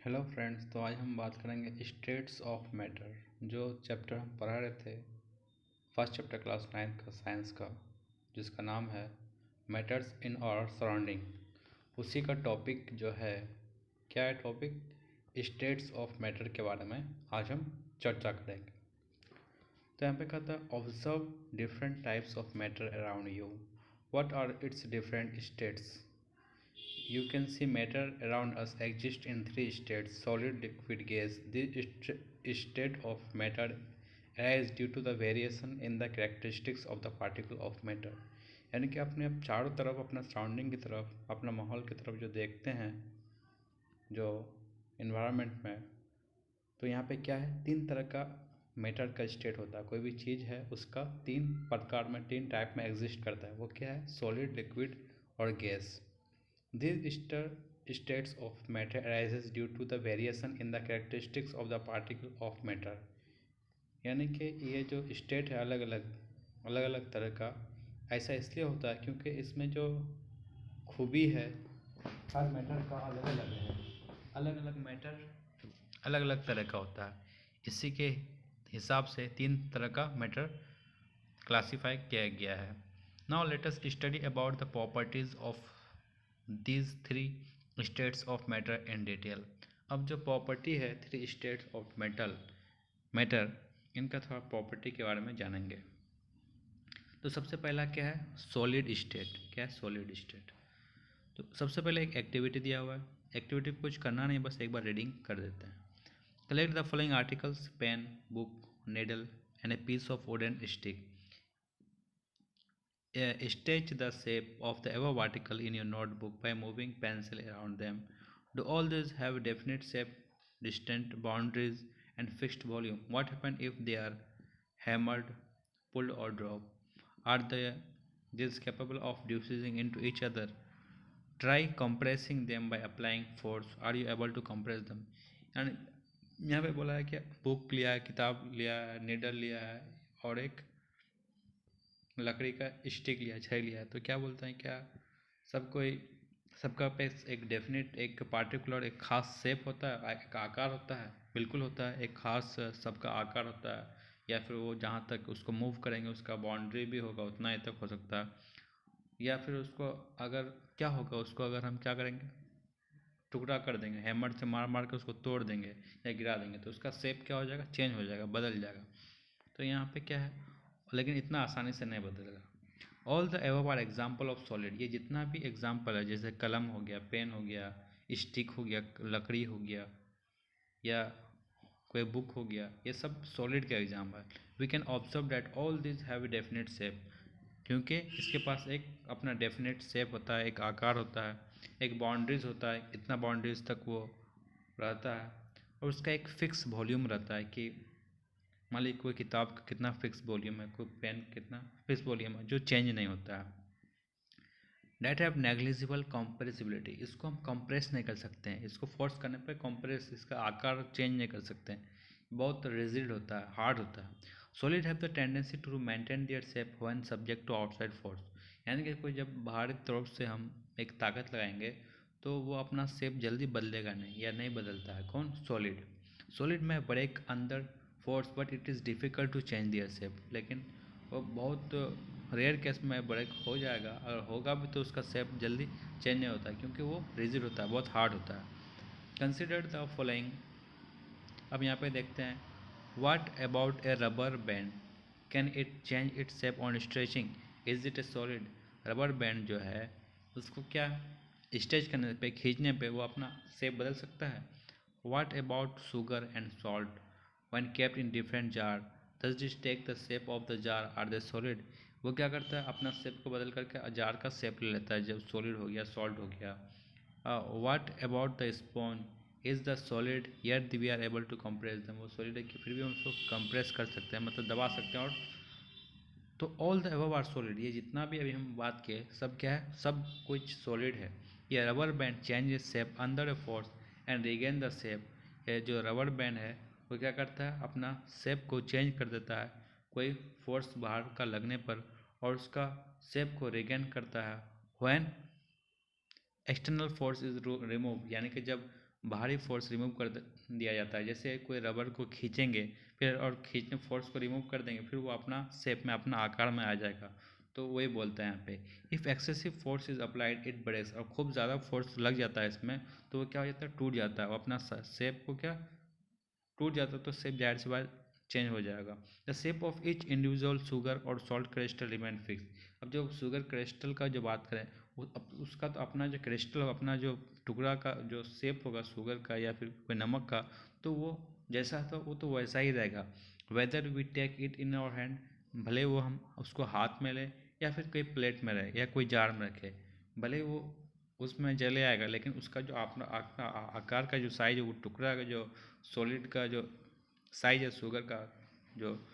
Hello friends. तो आज हम बात करेंगे स्टेट्स ऑफ मैटर, जो चैप्टर हम पढ़ा रहे थे फर्स्ट चैप्टर क्लास 9th का साइंस का, जिसका नाम है मैटर्स इन आवर सराउंडिंग। उसी का टॉपिक जो है, क्या है टॉपिक? स्टेट्स ऑफ मैटर के बारे में आज हम चर्चा करेंगे। तो यहाँ पे कहता है observe different types of matter around you, what are its different states. You can see matter around us exists in three states: solid, liquid, gas. This state of matter arises due to the variation in the characteristics of the particle of matter। यानी कि अपने चारों तरफ, अपना surrounding की तरफ, अपना माहौल की तरफ जो देखते हैं, जो इन्वायरमेंट में, तो यहाँ पे क्या है, तीन तरह का मैटर का स्टेट होता है। कोई भी चीज़ है उसका तीन प्रकार में, तीन टाइप में एग्जिस्ट करता है। वो क्या है? सॉलिड, लिक्विड और gas. These states of matter arises due to the variation in the characteristics of the particle of matter। यानी कि ये जो स्टेट है अलग अलग तरह का, ऐसा इसलिए होता है क्योंकि इसमें जो खूबी है, हर मैटर का अलग अलग है। अलग अलग मैटर अलग अलग तरह का होता है। इसी के हिसाब से तीन तरह का मैटर क्लासीफाई किया गया है। Now let us study about the properties of these three states of matter in detail। अब जो प्रॉपर्टी है थ्री स्टेट्स ऑफ मैटर, इनका थोड़ा प्रॉपर्टी के बारे में जानेंगे। तो सबसे पहला क्या है? Solid state. क्या है सॉलिड स्टेट? तो सबसे पहले एक एक्टिविटी दिया हुआ है। एक्टिविटी को कुछ करना नहीं, बस एक बार रीडिंग कर देते हैं। Collect the following articles: pen, book, needle and a piece of wooden stick। Sketch the shape of the above article in your notebook by moving pencil around them. Do all these have definite shape, distant boundaries and fixed volume? What happens if they are hammered, pulled or dropped? Are these capable of diffusing into each other? Try compressing them by applying force. Are you able to compress them? यानी यहाँ पे बोला है कि book लिया है, किताब लिया है, नीडल लिया है और एक लकड़ी का स्टिक लिया, छड़ लिया है। तो क्या बोलते हैं, क्या सबका पे एक डेफिनेट, एक पार्टिकुलर, एक खास शेप होता है, एक आकार होता है, बिल्कुल होता है, एक खास सबका आकार होता है। या फिर वो जहाँ तक उसको मूव करेंगे उसका बाउंड्री भी होगा, उतना ही तक हो सकता है। या फिर उसको अगर क्या होगा, उसको अगर हम क्या करेंगे, टुकड़ा कर देंगे, हैमर से मार मार के उसको तोड़ देंगे या गिरा देंगे, तो उसका शेप क्या हो जाएगा? चेंज हो जाएगा, बदल जाएगा। तो यहाँ पे क्या है, लेकिन इतना आसानी से नहीं बदलेगा। All the above are example of solid. ये जितना भी एग्जाम्पल है, जैसे कलम हो गया, पेन हो गया, स्टिक हो गया, लकड़ी हो गया, या कोई बुक हो गया, ये सब सॉलिड का एग्जाम्पल है। We can observe that all this have a definite shape, क्योंकि इसके पास एक अपना डेफिनेट शेप होता है, एक आकार होता है, एक बाउंड्रीज होता है, इतना बाउंड्रीज तक वो रहता है, और उसका एक फिक्स वॉल्यूम रहता है कि मान लीजिए कोई किताब का कितना फिक्स वॉल्यूम है, कोई पेन कितना फिक्स वॉल्यूम है, जो चेंज नहीं होता है। That have negligible compressibility. इसको हम कंप्रेस नहीं कर सकते हैं, इसको फोर्स करने पर कंप्रेस, इसका आकार चेंज नहीं कर सकते हैं, बहुत रिजिड होता है, हार्ड होता है। Solid have the tendency to maintain their shape when subject to outside force. यानी कि कोई जब बाहरी तरफ से हम एक ताकत लगाएंगे तो वो अपना शेप जल्दी बदलेगा नहीं, या नहीं बदलता है। कौन? सॉलिड। सॉलिड में break under force but it is difficult to change their shape. लेकिन वो बहुत रेयर केस में ब्रेक हो जाएगा, अगर होगा भी तो उसका शेप जल्दी चेंज नहीं होता है, क्योंकि वो रिजिड होता है, बहुत हार्ड होता है। Consider the following. अब यहाँ पे देखते हैं, what about A rubber band, can it change it shape on stretching, is it A solid? Rubber band जो है उसको क्या स्ट्रेच करने पे, खींचने पे वो अपना शेप बदल सकता है। What about sugar and salt when kept in different jar, does this take the shape of the jar? Are they solid? वो क्या करता है, अपना शेप को बदल करके जार का शेप ले लेता है, जब सॉलिड हो गया, सॉल्ट हो गया। What about the sponge, is the solid yet we are able to compress them? वो सॉलिड है कि फिर भी हम उसको कंप्रेस कर सकते हैं, मतलब दबा सकते हैं। और तो all the above are solid. ये जितना भी अभी हम बात किए सब क्या है, सब कुछ सॉलिड है। ये rubber band change shape under a force and regain the shape. ये जो रबर बैंड है वो क्या करता है, अपना शेप को चेंज कर देता है कोई फोर्स बाहर का लगने पर, और उसका शेप को रिगेन करता है when external force is remove. यानी कि जब भारी फोर्स रिमूव कर दिया जाता है। जैसे कोई रबर को खींचेंगे फिर और खींचने फोर्स को रिमूव कर देंगे, फिर वो अपना शेप में अपना आकार में आ जाएगा। तो वही बोलते हैं यहाँ पे, if excessive force is applied it breaks, और खूब ज़्यादा फोर्स लग जाता है इसमें तो वो क्या हो जाता है, टूट जाता है। वो अपना शेप को क्या टूट जाता है, तो शेप जाहिर सी बात चेंज हो जाएगा। The shape of each individual sugar और सॉल्ट क्रिस्टल रिमेन फिक्स। अब जो शुगर क्रिस्टल का जो बात करें, उसका तो अपना जो क्रिस्टल अपना जो टुकड़ा का जो शेप होगा शुगर का या फिर कोई नमक का, तो वो जैसा था वो तो वैसा ही रहेगा। Whether we take it in our hand, भले वो हम उसको हाथ में लें या फिर कोई प्लेट में रहे या कोई जार में रखे, भले वो उसमें जले आएगा, लेकिन उसका जो अपना आकार का जो साइज है, वो टुकड़ा का जो सॉलिड का जो साइज है शुगर का, जो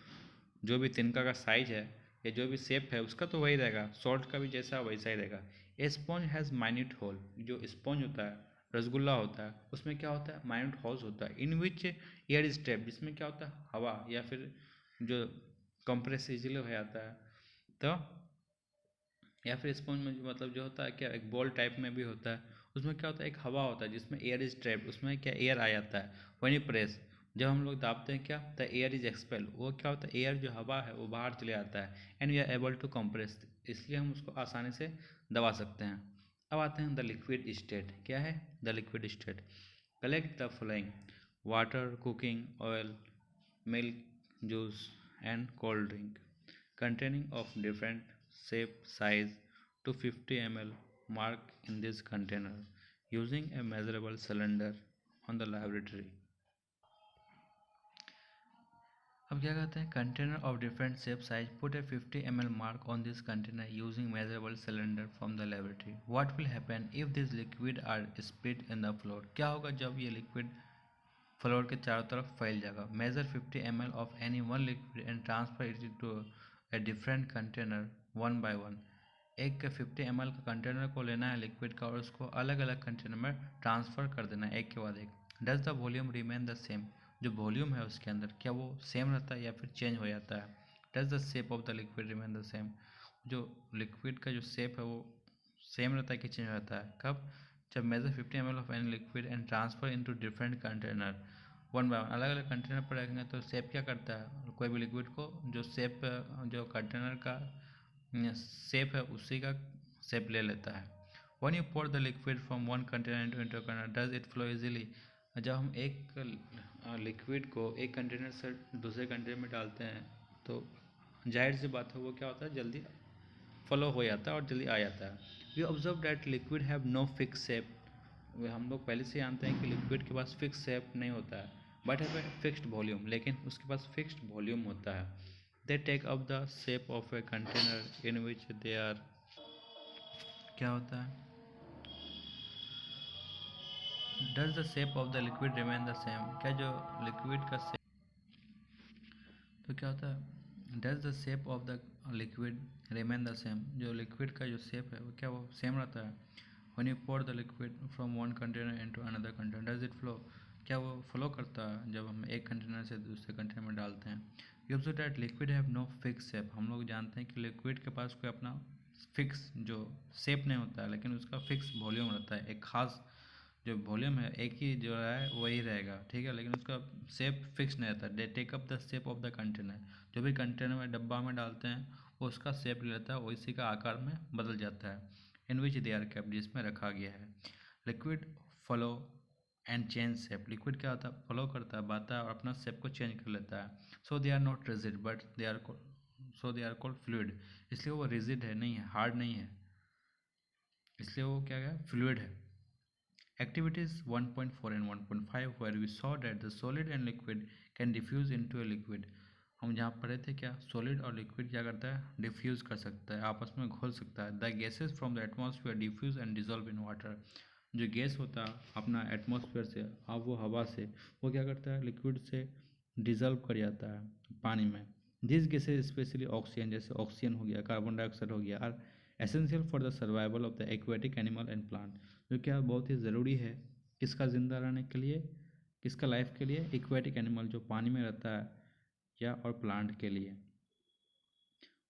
जो भी तिनका का साइज है या जो भी शेप है उसका तो वही रहेगा, सॉल्ट का भी जैसा वैसा ही रहेगा। ए स्पॉन्ज हैज़ माइन्यूट होल, जो स्पॉन्ज होता है, रसगुल्ला होता है, उसमें क्या होता है, माइन्यूट होल्स होता है, इन विच एयर इज ट्रैप्ड, जिसमें क्या होता है, हवा या फिर जो कंप्रेस इजीली हो जाता है। तो या फिर स्पॉन्ज में मतलब जो होता है क्या, एक बॉल टाइप में भी होता है, उसमें क्या होता है, एक हवा होता है जिसमें एयर इज ट्रैप्ड, उसमें क्या एयर आ जाता है। व्हेन यू प्रेस, जब हम लोग दाबते हैं क्या, द एयर इज एक्सपेल, वो क्या होता है, एयर जो हवा है वो बाहर चले जाता है। And we are able to compress, इसलिए हम उसको आसानी से दबा सकते हैं। अब आते हैं द लिक्विड स्टेट, क्या है the liquid state. Collect the following, water, cooking oil, milk, juice, and cold drink containing of different shape, size to 50 ml mark in this container using a measurable cylinder on the laboratory। अब क्या कहते हैं, container of different shape size put a 50 ml mark on this container using measurable cylinder from the laboratory. What will happen if this liquid are split in the floor, क्या होगा जब ये liquid floor के चारों तरफ फैल जाएगा। Measure 50 ml of any one liquid and transfer it to a different container one by one. एक 50 ml का कंटेनर को लेना है लिक्विड का और उसको अलग अलग कंटेनर में ट्रांसफ़र कर देना है एक के बाद एक। Does the volume remain the same, जो वॉल्यूम है उसके अंदर क्या वो सेम रहता है या फिर चेंज हो जाता है। Does the shape of the liquid remain the same, जो लिक्विड का जो शेप है वो सेम रहता है कि चेंज हो जाता है। कब, जब measure 50 ml of any liquid and transfer into different container one by one, अलग अलग कंटेनर पर रखेंगे तो शेप क्या करता है, कोई भी लिक्विड को जो शेप जो कंटेनर का शेप है उसी का शेप ले लेता है। When you pour the liquid from one container into container does it flow easily, जब हम एक लिक्विड को एक कंटेनर से दूसरे कंटेनर में डालते हैं तो जाहिर सी बात है वो क्या होता है, जल्दी फ्लो हो जाता है और जल्दी आ जाता है। We observe that liquid have no fix shape, हम लोग पहले से जानते हैं कि लिक्विड के पास फिक्स शेप नहीं होता है, but have a fixed volume, लेकिन उसके पास फिक्स्ड वॉल्यूम होता है। They take up the shape of a container in which they are, क्या होता है, does the shape of the liquid remain the same, क्या जो लिक्विड का शेप, तो क्या होता है, does the shape of the liquid remain the same, जो लिक्विड का जो शेप है वो क्या वो सेम रहता है। When you pour the liquid from one container into another container does it flow, क्या वो फ्लो करता है जब हम एक कंटेनर से दूसरे कंटेनर में डालते हैं। You observe that liquid have no fix shape, हम लोग जानते हैं कि लिक्विड के पास कोई अपना फिक्स जो शेप नहीं होता है, लेकिन उसका फिक्स वॉल्यूम रहता है, एक खास जो वॉल्यूम है एक ही जो है वही रहेगा, ठीक है, लेकिन उसका शेप फिक्स नहीं रहता। They take up the shape of the container, जो भी कंटेनर में डब्बा में डालते हैं वो उसका शेप ले लेता है, उसी का आकार में बदल जाता है। इन विच दे आर केप्ट, जिसमें रखा गया है। Liquid follow and change shape, liquid क्या होता है, फॉलो करता है, बाता है और अपना शेप को चेंज कर लेता है। So they are not rigid but they are so they are called fluid, इसलिए वो रिजिड है, नहीं है, हार्ड नहीं है, इसलिए वो क्या है, फ्लूइड है। Activities 1.4 and 1.5 where we saw that the solid and liquid can diffuse into a liquid, हम जहाँ पढ़े थे क्या, सॉलिड और लिक्विड क्या करता है, डिफ्यूज कर सकता है, आपस में घुल सकता है। The gases from the atmosphere diffuse and dissolve in water, जो गैस होता है अपना एटमॉस्फेयर से, अब वो हवा से, वो क्या करता है, लिक्विड से डिजोल्व कर जाता है पानी में। दिस गैसेज स्पेशली ऑक्सीजन, जैसे ऑक्सीजन हो गया, कार्बन डाइऑक्साइड हो गया, are essential for the survival of the aquatic animal and plant, जो क्या बहुत ही ज़रूरी है किसका ज़िंदा रहने के लिए, किसका लाइफ के लिए, एक्वेटिक एनिमल जो पानी में रहता है या और प्लांट के लिए।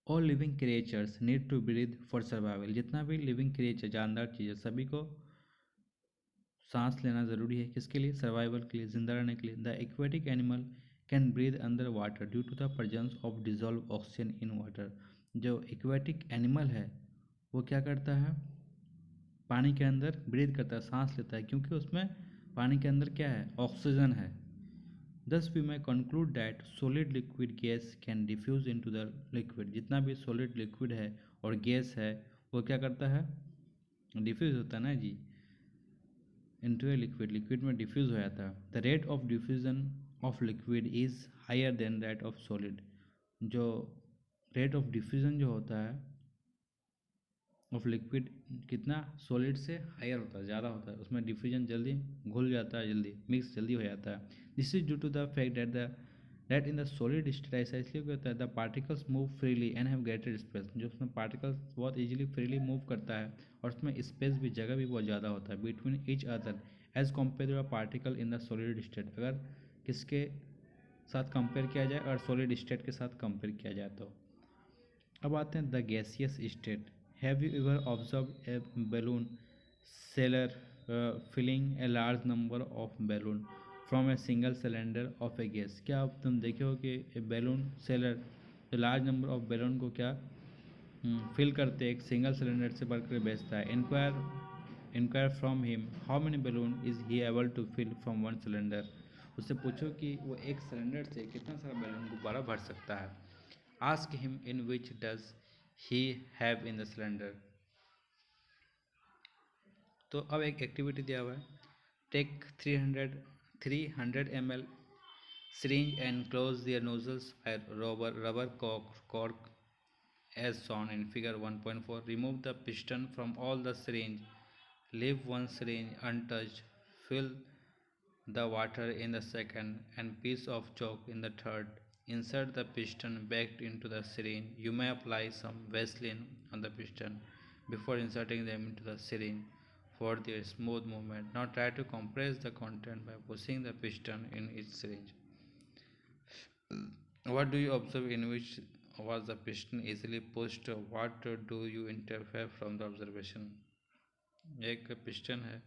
All living creatures need to breathe for survival, जितना भी लिविंग क्रिएचर जानदार चीज़ है सभी को सांस लेना ज़रूरी है किसके लिए? सर्वाइवल के लिए, जिंदा रहने के लिए। The aquatic animal can breathe under water due to the presence of dissolve oxygen in water. जो एक्वेटिक एनिमल है वो क्या करता है? पानी के अंदर ब्रीथ करता है, सांस लेता है, क्योंकि उसमें पानी के अंदर क्या है? ऑक्सीजन है। Thus we may conclude that solid liquid gas can diffuse into the liquid। जितना भी solid liquid है और गैस है वो क्या करता है? डिफ्यूज होता है ना जी, into a liquid, लिक्विड में डिफ्यूज हो जाता है। The rate of diffusion of liquid is higher than that of solid। जो रेट ऑफ डिफ्यूजन जो होता है ऑफ लिक्विड कितना? सॉलिड से हायर होता है, ज़्यादा होता है, उसमें डिफ्यूजन जल्दी घुल जाता है, जल्दी मिक्स जल्दी हो जाता है। This is due to the fact that in the solid state ऐसा इसलिए होता है the particles move freely and have greater space. जो उसमें पार्टिकल्स बहुत इजीली फ्रीली मूव करता है और उसमें स्पेस भी, जगह भी बहुत ज़्यादा होता है between each other as compare to a particle in the solid state. अगर किसके साथ कंपेयर किया जाए और सॉलिड स्टेट के साथ कंपेयर किया जाए तो। अब आते हैं the gaseous state. Have you ever observe a balloon seller filling a large number of balloon from a single cylinder of a gas? क्या अब तुम देखे हो कि बैलून सेलर जो लार्ज नंबर ऑफ बैलून को क्या फिल करते एक सिंगल सिलेंडर से भरकर बेचता है? Enquire from him how many balloon is he able to fill from one cylinder. उससे पूछो कि वो एक सिलेंडर से कितना सारा बैलून गुब्बारा भर सकता है। Ask him in which does he have in the cylinder। तो अब एक एक्टिविटी दिया हुआ है। Take 300 ml syringe and close their nozzles by rubber cork as shown in figure 1.4। Remove the piston from all the syringe, leave one syringe untouched, fill the water in the second and piece of chalk in the third. Insert the piston back into the syringe. You may apply some Vaseline on the piston before inserting them into the syringe for their smooth movement. Now try to compress the content by pushing the piston in each syringe। What do you observe in which was the piston easily pushed? What do you interfere from the observation? एक piston है,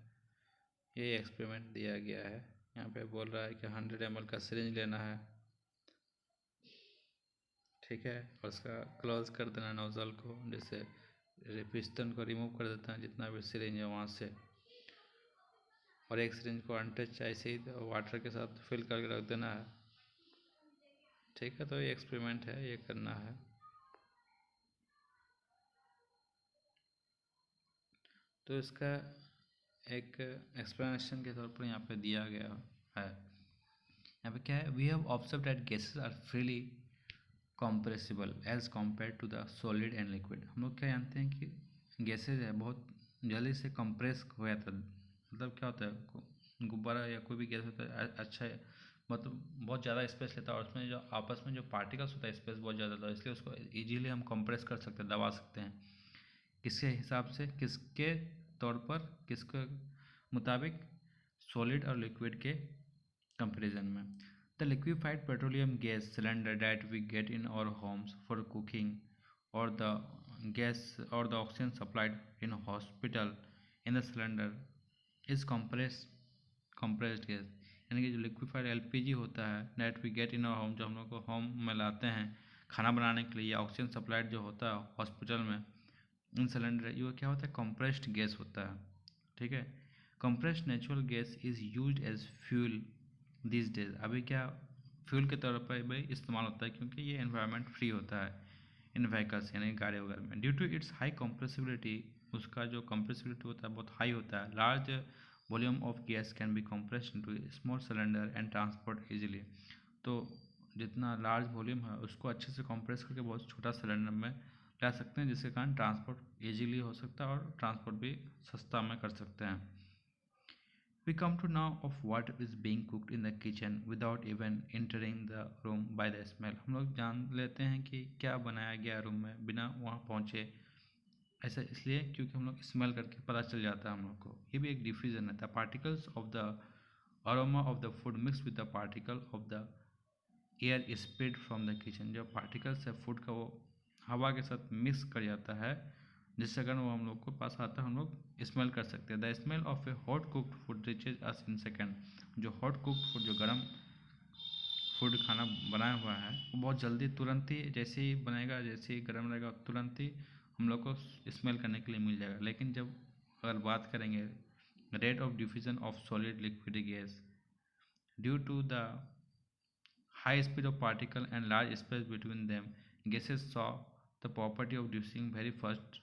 ये experiment दिया गया है। यहाँ पे बोल रहा है कि 100 ml का सिरिंज लेना है, ठीक है, और उसका क्लोज कर देना नोजल को, जैसे पिस्टन को रिमूव कर देते हैं जितना भी सिरिंज है वहाँ से, और एक सिरिंज को अनटच ऐसे ही वाटर के साथ फिल करके रख देना है, ठीक है। तो ये एक्सपेरिमेंट है, ये करना है। तो इसका एक एक्सप्लेनेशन के तौर पर यहाँ पे दिया गया है। यहाँ पे क्या है? We have observe that gases are freely compressible as compare to the solid and liquid. हम लोग क्या जानते हैं कि गैसेज है बहुत जल्दी से कंप्रेस हो जाता है। मतलब क्या होता है, गुब्बारा या कोई भी गैस होता है अच्छा है, मतलब बहुत ज़्यादा स्पेस लेता है, और उसमें जो आपस में जो पार्टिकल्स होता है स्पेस बहुत ज़्यादा होता है, इसलिए उसको ईजीली हम कंप्रेस कर सकते हैं, दबा सकते हैं। किसके हिसाब से, किसके तौर पर, किसके मुताबिक? सॉलिड और लिक्विड के कंपेरिजन में। The liquefied petroleum gas cylinder that we get in our homes for cooking और द गैस और the oxygen supplied in hospital in the cylinder is compressed gas. यानी कि जो लिक्विफाइड एलपीजी होता है that we get in our home, जो हम लोग को होम में लाते हैं खाना बनाने के लिए, या ऑक्सीजन सप्लाइड जो होता है हॉस्पिटल में इन सिलेंडर, ये क्या होता है? कंप्रेस्ड गैस होता है, ठीक है। Compressed natural gas is used as fuel this days. अभी क्या फ्यूल के तौर पर भाई इस्तेमाल होता है, क्योंकि ये एनवायरनमेंट फ्री होता है इन व्हीकल्स यानी गाड़ी वगैरह में। Due to its high compressibility, उसका जो कंप्रेसिबिलिटी होता है बहुत हाई होता है। Large volume of gas can be compressed into small cylinder and transport easily. तो जितना लार्ज वॉल्यूम है उसको अच्छे से कंप्रेस करके बहुत छोटा सिलेंडर में ला सकते हैं, जिसके कारण ट्रांसपोर्ट ईजीली हो सकता है और ट्रांसपोर्ट भी सस्ता में कर सकते हैं। We come to now of what is being cooked in the kitchen without even entering the room by the smell। हम लोग जान लेते हैं कि क्या बनाया गया रूम में बिना वहाँ पहुँचे। ऐसा इसलिए क्योंकि हम लोग स्मेल करके पता चल जाता है हम लोग को। ये भी एक डिफ्यूजन है। The particles of the aroma of the food mix with the particle of the air spread from the kitchen. जो पार्टिकल्स है फूड का वो हवा के साथ मिक्स कर जाता है जिससे अगर वो हम लोग को पास आता है हम लोग स्मेल कर सकते हैं। The smell of A hot cooked food reaches us in second. जो हॉट कुक्ड फूड, जो गर्म फूड खाना बनाया हुआ है, वो बहुत जल्दी तुरंत ही जैसे ही बनेगा, जैसे ही गर्म रहेगा तुरंत ही हम लोग को स्मेल करने के लिए मिल जाएगा। लेकिन जब अगर बात करेंगे rate of diffusion of solid liquid gas due to the high speed of particle and large space between them, gases saw the property of diffusing very fast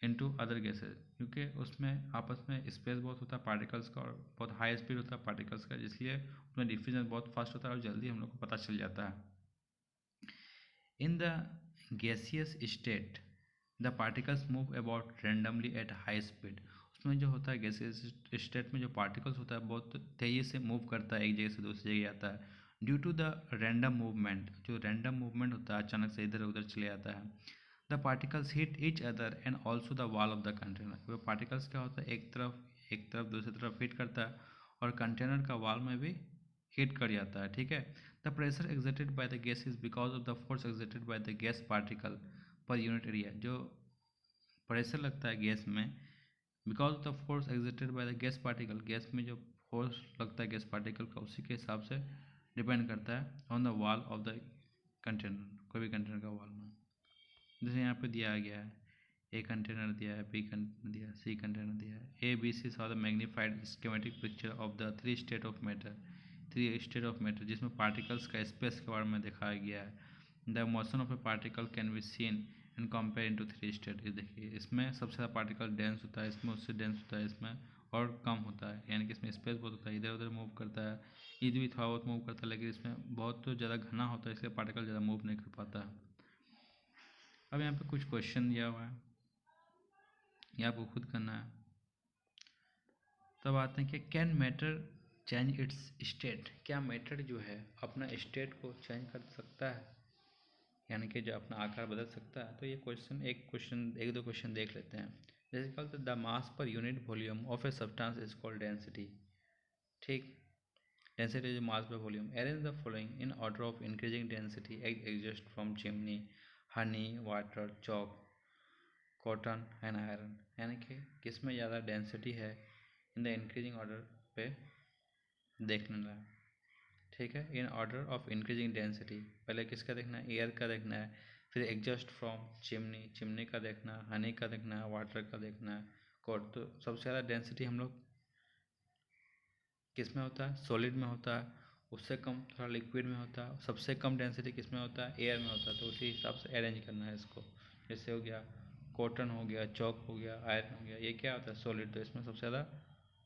into other gases। क्योंकि उसमें आपस में स्पेस बहुत होता है particles का और बहुत हाई स्पीड होता है पार्टिकल्स का, इसलिए उसमें डिफ्यूजन बहुत फास्ट होता है और जल्दी हम लोग को पता चल जाता है। In the gaseous state the particles move about randomly at high speed. उसमें जो होता है गैसियस स्टेट में जो पार्टिकल्स होता है बहुत तेज़ी से मूव करता है, एक जगह से दूसरी जगह आता है। Due to the random movement, जो रैंडम मूवमेंट होता है अचानक से इधर उधर चले जाता है। The particles hit each other and also the wall of the container. वो पार्टिकल्स क्या होता है एक तरफ दूसरी तरफ हिट करता है और कंटेनर का वॉल में भी हिट कर जाता है, ठीक है। The pressure exerted by the gas is because of the force exerted by the gas particle per unit area. जो प्रेशर लगता है गैस में because of the force exerted by the gas particle, gas में जो force लगता है gas particle का उसी के हिसाब से डिपेंड करता है on the wall of the container, कोई भी कंटेनर का वॉल में। जैसे यहाँ पे दिया गया है ए कंटेनर दिया है, बी कंटेनर दिया है, सी कंटेनर दिया है। A B C saw the magnified schematic picture of the three state of matter जिसमें पार्टिकल्स का स्पेस के बारे में दिखाया गया है। The motion of a particle can be seen and compare into three state. देखिए इसमें सबसे ज़्यादा पार्टिकल डेंस होता है, इसमें उससे डेंस होता है, इसमें और कम होता है, यानी कि इसमें स्पेस बहुत होता है, इधर उधर मूव करता है, इधर भी थोड़ा बहुत मूव करता है, लेकिन इसमें बहुत तो ज़्यादा घना होता है इसलिए पार्टिकल ज़्यादा मूव नहीं कर पाता है। अब यहाँ पे कुछ क्वेश्चन दिया हुआ है, ये आपको खुद करना है। तब आते हैं कि can matter change it's state. क्या मैटर जो है अपना स्टेट को चेंज कर सकता है, यानी कि जो अपना आकार बदल सकता है। तो ये एक दो क्वेश्चन देख लेते हैं। जैसे कहते हैं the mass per unit volume of a substance is called density. ठीक, density is mass by volume. Arrange the following in order of increasing density exhaust from chimney, honey, water, chalk, cotton and iron. यानी कि किसमें ज़्यादा density है in the increasing order पे देखना है, ठीक है। इन ऑर्डर ऑफ इंक्रीजिंग डेंसिटी पहले किसका देखना है, एयर का देखना है, फिर एग्जस्ट फ्रॉम चिमनी का देखना है, हनी का देखना है, वाटर का देखना है, कोट। तो सबसे ज़्यादा डेंसिटी हम लोग किस में होता है, सॉलिड में होता है। उससे कम थोड़ा लिक्विड में होता है। सबसे कम डेंसिटी किस में होता है, एयर में होता है। तो उसी हिसाब से अरेंज करना है इसको। जैसे हो गया कॉटन, हो गया चॉक, हो गया आयरन, हो गया, ये क्या होता है सॉलिड, तो इसमें सबसे ज़्यादा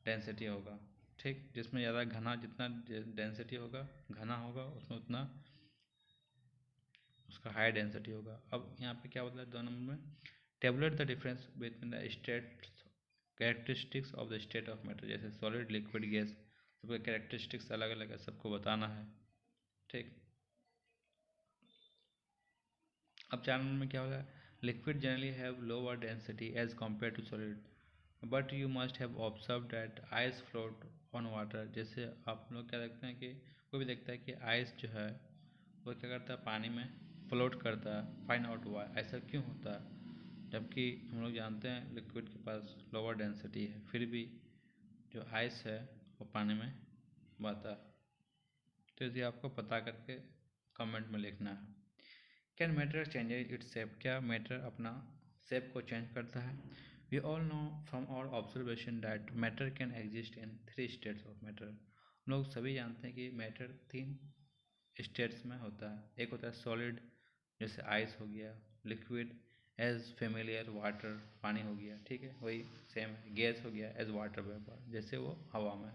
डेंसिटी होगा, ठीक। जिसमें ज़्यादा घना, जितना डेंसिटी होगा घना होगा उसमें उतना उसका हाई डेंसिटी होगा। अब यहाँ पे क्या होता है 2 नंबर में, tablet the difference between the state characteristics of the state of matter. जैसे सॉलिड, लिक्विड, गैस, सबके कैरेक्टरिस्टिक्स अलग अलग है, सबको बताना है, ठीक। अब 4 नंबर में क्या होगा, liquid generally have lower density as compare to solid but you must have observe that ice float on water. जैसे आप लोग क्या देखते हैं कि कोई भी देखता है कि आइस जो है वो क्या करता है, पानी में फ्लोट करता है। फाइंड आउट वाई, ऐसा क्यों होता है, जबकि हम लोग जानते हैं लिक्विड के पास लोअर डेंसिटी है, फिर भी जो आइस है वो पानी में बहता है। तो इसे आपको पता करके कमेंट में लिखना है। Can matter change its shape. क्या मैटर अपना शेप को चेंज करता है। We all know from our observation that matter can exist in 3 states of matter. हम लोग सभी जानते हैं कि मैटर 3 स्टेट्स में होता है। एक होता है सॉलिड, जैसे आइस हो गया, लिक्विड एज फेमिलियर वाटर, पानी हो गया, ठीक है, वही सेम है। गैस हो गया एज वाटर वेपर, जैसे वो हवा में,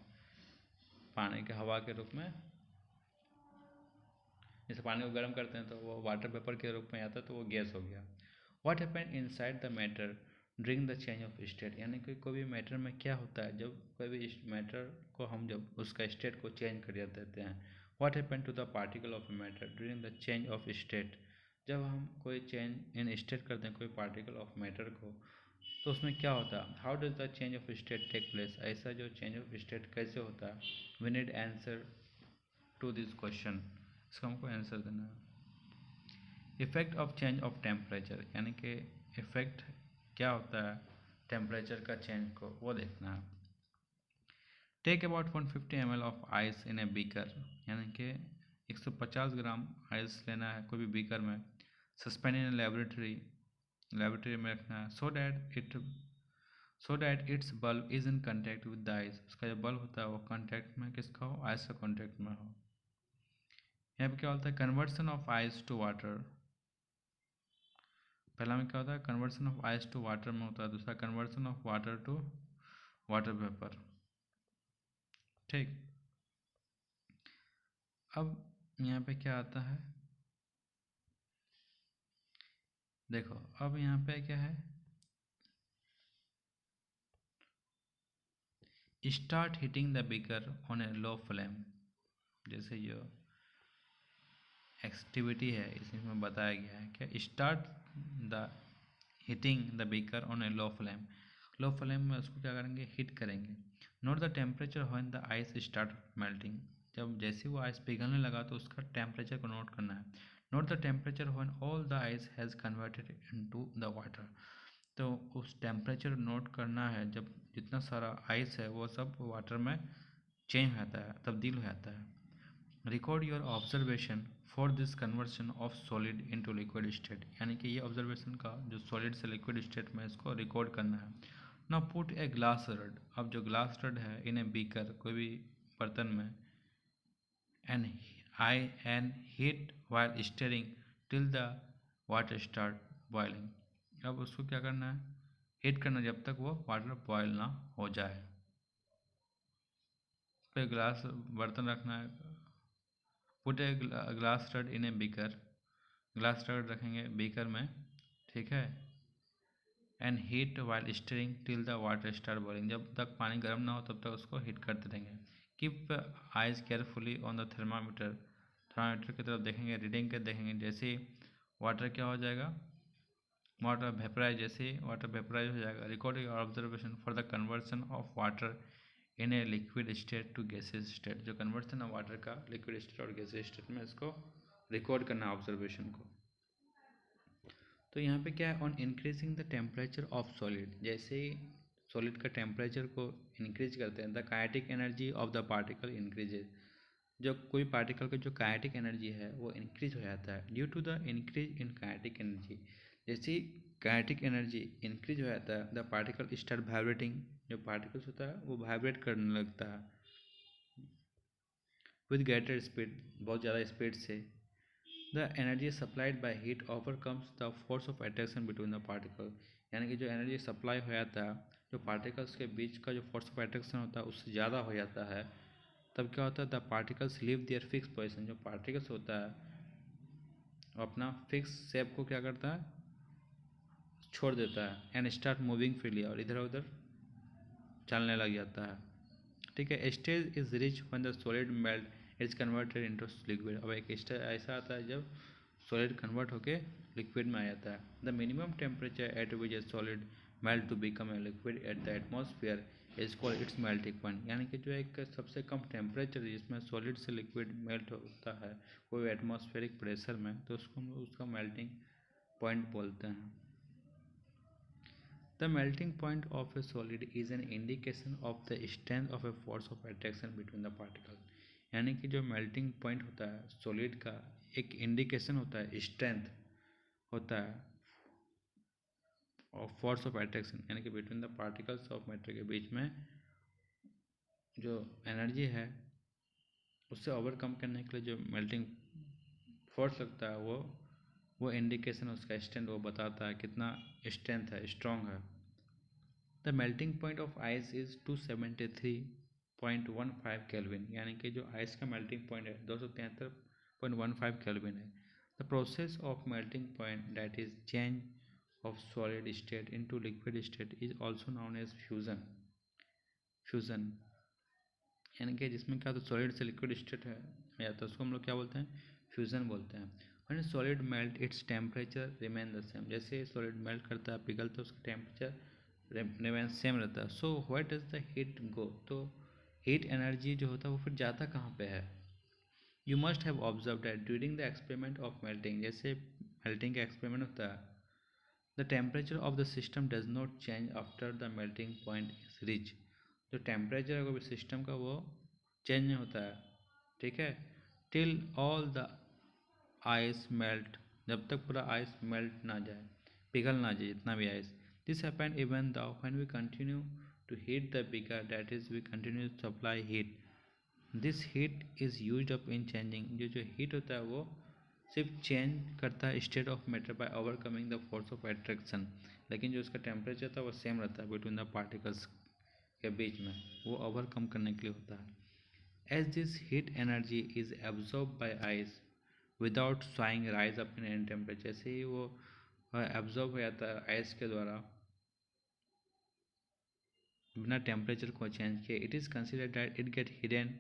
पानी के हवा के रूप में, जैसे पानी को गर्म करते हैं तो वो वाटर वेपर के रूप में आता है, तो वो गैस हो गया। What happen inside the matter during the change of state. यानी कि कोई भी मैटर में क्या होता है जब कोई भी मैटर को हम जब उसका स्टेट को चेंज कर देते हैं। What happen to the particle of matter during the change of state. जब हम कोई चेंज इन स्टेट करते हैं कोई पार्टिकल ऑफ मैटर को, तो उसमें क्या होता है, how does the change of state take place. ऐसा जो चेंज ऑफ स्टेट कैसे होता है, we need answer to this question. इसका हमको आंसर देना है। Effect of change of temperature, यानी कि इफेक्ट क्या होता है टेम्परेचर का चेंज को वो देखना है। Take about 150 ml of ice in a beaker, यानी कि 150 ग्राम आइस लेना है कोई भी बीकर में, सस्पेंड इन लेबोरेटरी में रखना है, so that its bulb is in contact with the ice, उसका जो बल्ब होता है वो कंटेक्ट में किसका हो, आइस का कॉन्टेक्ट में हो। यहाँ पे क्या होता है conversion of ice to water, पहला में क्या होता है conversion of ice to water में होता है, दूसरा conversion of water to water vapour. ठीक, अब यहाँ पे क्या आता है, देखो अब यहाँ पे क्या है, start heating the beaker on A low flame, जैसे जो एक्टिविटी है इसमें बताया गया है कि start the heating the beaker on A low flame में उसको क्या करेंगे हीट करेंगे। Note the temperature when the ice start melting, जब जैसे वो आइस पिघलने लगा तो उसका टेम्परेचर को नोट करना है। Note the temperature when all the ice has converted into the water, तो उस टेम्परेचर नोट करना है जब जितना सारा आइस है वो सब वाटर में चेंज हो जाता है, तब्दील हो जाता है। Record your observation for this conversion of solid into liquid state, यानी कि ये ऑब्जर्वेशन का जो सॉलिड से लिक्विड स्टेट में इसको रिकॉर्ड करना है। Now put a glass rod, अब जो ग्लास रड है इन ए बीकर कोई भी बर्तन में, and heat while stirring till the water start boiling, अब उसको क्या करना है हीट करना जब तक वो वाटर बॉयल ना हो जाए। फिर ग्लास बर्तन रखना है, put a glass rod in a beaker, glass rod रखेंगे बीकर में, ठीक है, and heat while stirring till the water start boiling, जब तक पानी गर्म ना हो तब तक उसको हीट करते रहेंगे। Keep eyes carefully on the thermometer की तरफ देखेंगे, रीडिंग के देखेंगे, जैसे ही वाटर क्या हो जाएगा वाटर वेपराइज, जैसे ही वाटर वेपराइज हो जाएगा। Record your observation for the conversion of water in a liquid state to gases state, जो कन्वर्सन है वाटर का लिक्विड स्टेट और गैसेज स्टेट में इसको रिकॉर्ड करना है ऑब्जर्वेशन को। तो यहाँ पे क्या है on increasing the temperature of solid, जैसे ही सॉलिड का टेम्परेचर को इंक्रीज करते हैं the kinetic energy of the particle increases, जो कोई पार्टिकल का जो काइनेटिक एनर्जी है वो इंक्रीज हो जाता है due to the increase in kinetic energy, जैसे काइनेटिक एनर्जी इंक्रीज हो जाता है द पार्टिकल स्टार्ट वाइब्रेटिंग, जो पार्टिकल्स होता है वो वाइब्रेट करने लगता है विद ग्रेटर स्पीड, बहुत ज़्यादा स्पीड से। The energy supplied by heat overcomes the force of attraction between the particle, यानी कि जो एनर्जी सप्लाई हो जाता है जो पार्टिकल्स के बीच का जो फोर्स ऑफ अट्रैक्शन होता है उससे ज़्यादा हो जाता है, तब क्या होता है the particles leave their fix position, जो पार्टिकल्स होता है वो अपना फिक्स शेप को क्या करता है छोड़ देता है, एंड स्टार्ट मूविंग फ्रीली, और इधर उधर चलने लग जाता है। ठीक है, stage is rich when the solid melt is converted into liquid, अब एक स्टेज ऐसा आता है जब सॉलिड कन्वर्ट होके लिक्विड में आ जाता है। The minimum temperature at which a solid melt to become a liquid at the atmosphere is called its melting point, यानी कि जो एक सबसे कम टेम्परेचर जिसमें सॉलिड से लिक्विड मेल्ट होता है कोई एटमॉस्फेरिक प्रेशर में, तो उसको हम उसका मेल्टिंग पॉइंट बोलते हैं। The melting point of a solid is an indication of the strength of a force of attraction between the particles, यानी कि जो मेल्टिंग पॉइंट होता है सॉलिड का एक इंडिकेशन होता है, स्ट्रेंथ होता है और फोर्स ऑफ अट्रैक्शन, यानी कि between the particles of matter के बीच में जो एनर्जी है उससे ओवरकम करने के लिए जो मेल्टिंग फोर्स लगता है वो इंडिकेशन उसका स्ट्रेंथ वो बताता है कितना स्ट्रेंथ है, स्ट्रॉन्ग है। The melting point of ice is 273.15 kelvin, यानी कि जो आइस का मेल्टिंग पॉइंट है 273.15 केल्विन है। The process of melting point that is change of solid state into liquid state is also known as fusion, यानी कि जिसमें क्या होता है सॉलिड से लिक्विड स्टेट है या तो उसको हम लोग क्या बोलते हैं फ्यूजन बोलते हैं। When solid melt its temperature remain the same, जैसे सॉलिड मेल्ट करता है पिघलता है उसका टेम्परेचर रिमेन सेम रहता है। So what does the heat go, तो हीट एनर्जी जो होता है वो फिर जाता कहाँ पे है। You must have observe that during the experiment of melting, जैसे मेल्टिंग का एक्सपेरिमेंट होता है the the temperature of the system does not change after the melting point is reach. जो टेम्परेचर है वो सिस्टम का वो चेंज नहीं होता है, ठीक है, till all the ice melt, जब तक पूरा आइस मेल्ट ना जाए, पिघल ना जाए जितना भी ice. This happen even the when we continue to heat the beaker, that is we continue to supply heat. This heat is use up in changing, जो हीट होता है वो सिर्फ चेंज करता है state of matter by overcoming the force of attraction, लेकिन जो उसका टेम्परेचर था वो सेम रहता है बिटवीन द पार्टिकल्स के बीच में, वो ओवरकम करने के लिए होता है। As this heat energy is absorb by ice without showing rise up in any temperature, जैसे ही वो एब्जॉर्ब हो जाता है आइस के द्वारा बिना टेम्परेचर को चेंज किए, it is considered that it get hidden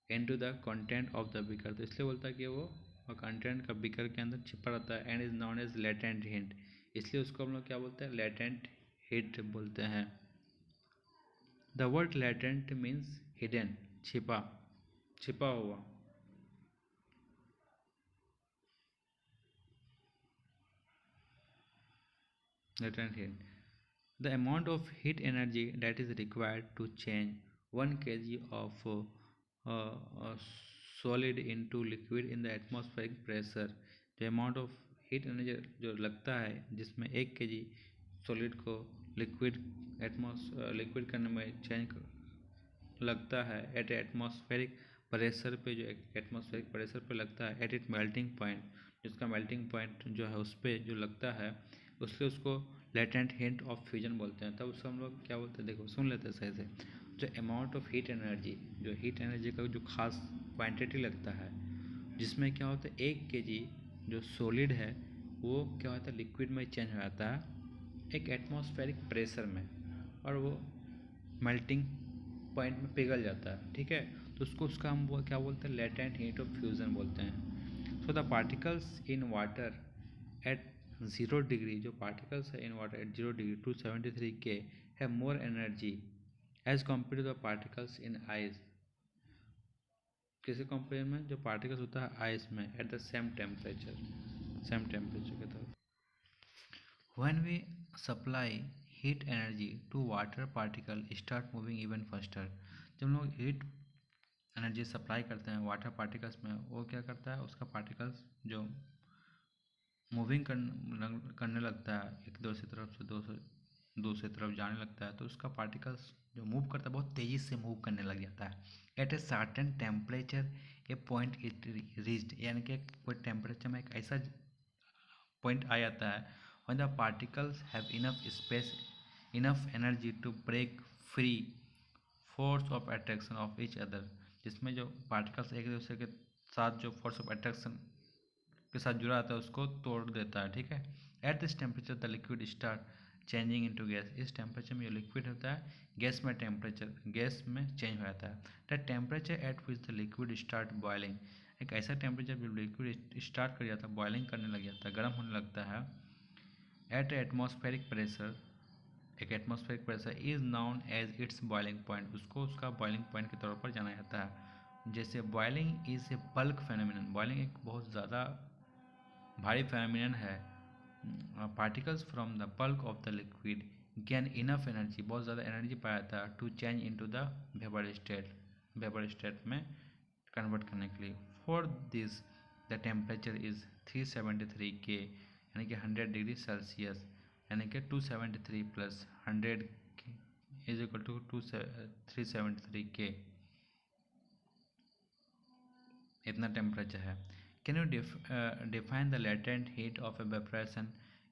into the content of the beaker, तो इसलिए बोलता है कि वो कंटेंट का बीकर के अंदर छिपा रहता है, and is known as latent heat, इसलिए उसको हम लोग क्या बोलते हैं, लेटेंट हीट बोलते हैं। The word latent means hidden, छिपा, छिपा हुआ। Latent heat. The amount of heat energy that is required to change 1 kg of solid into liquid in the atmospheric pressure, जो amount of heat energy जो लगता है जिसमें 1 kg सॉलिड को liquid करने में चेंज लगता है एट एटमॉस्फेरिक प्रेशर पे, जो एटमॉस्फेरिक प्रेशर पे लगता है एट इट मेल्टिंग पॉइंट, जिसका मेल्टिंग पॉइंट जो है उस पर जो लगता है उससे उसको लेटेंट हीट ऑफ फ्यूजन बोलते हैं। तब उसको हम लोग क्या बोलते हैं, देखो सुन लेते हैं सही से। जो अमाउंट ऑफ हीट एनर्जी, जो हीट एनर्जी का जो खास क्वांटिटी लगता है जिसमें क्या होता है 1 kg जो सॉलिड है वो क्या होता है लिक्विड में चेंज हो जाता है एक एटमॉस्फेरिक प्रेशर में, और वो मेल्टिंग पॉइंट में पिघल जाता है, ठीक है, तो उसको उसका हम क्या बोलते हैं, लेटेंट हीट ऑफ फ्यूजन बोलते हैं। So the particles in water at 0 degree, जो पार्टिकल्स है in water at 0 degree 273 K है more energy as compare to the particles in ice, किसी कंपेयर में जो पार्टिकल्स होता है आइस में at the same temperature, same temperature के तहत। When we supply heat energy to water particle start moving even faster, जब हम लोग हीट एनर्जी सप्लाई करते हैं वाटर पार्टिकल्स में, वो क्या करता है उसका पार्टिकल्स जो मूविंग करने लगता है एक दूसरी तरफ से दूसरी तरफ जाने लगता है, तो उसका पार्टिकल्स जो मूव करता है बहुत तेज़ी से मूव करने लग जाता है। At a certain temperature a point it reached, यानी कि कोई टेम्परेचर में एक ऐसा पॉइंट आ जाता है when the particles have enough space, enough energy to break free force of attraction of each other, जिसमें जो पार्टिकल्स एक दूसरे के साथ जो फोर्स ऑफ अट्रैक्शन के साथ जुड़ा रहता है उसको तोड़ देता है, ठीक है। At this temperature the liquid start changing into gas, इस टेम्परेचर में जो लिक्विड होता है गैस में गैस में चेंज हो जाता है। The temperature at which the liquid start boiling, एक ऐसा टेम्परेचर जब लिक्विड स्टार्ट कर जाता है बॉइलिंग करने लग जाता है, गर्म होने लगता है, एट एटमॉस्फेरिक प्रेशर, एक atmospheric pressure is known as its boiling point, उसको उसका बॉइलिंग पॉइंट के तौर पर जाना जाता है। जैसे boiling is a bulk phenomenon, boiling एक बहुत ज़्यादा भारी फेनोमिनन है। Particles from the bulk of the liquid gain enough energy, बहुत ज़्यादा एनर्जी पाया जाता है to change into the vapour state में कन्वर्ट करने के लिए। For this the temperature is 373 K, यानी कि 100 डिग्री सेल्सियस, यानी कि 273 plus 100 is equal to 373 K, इतना टेम्परेचर है। Can you define the latent heat of evaporation,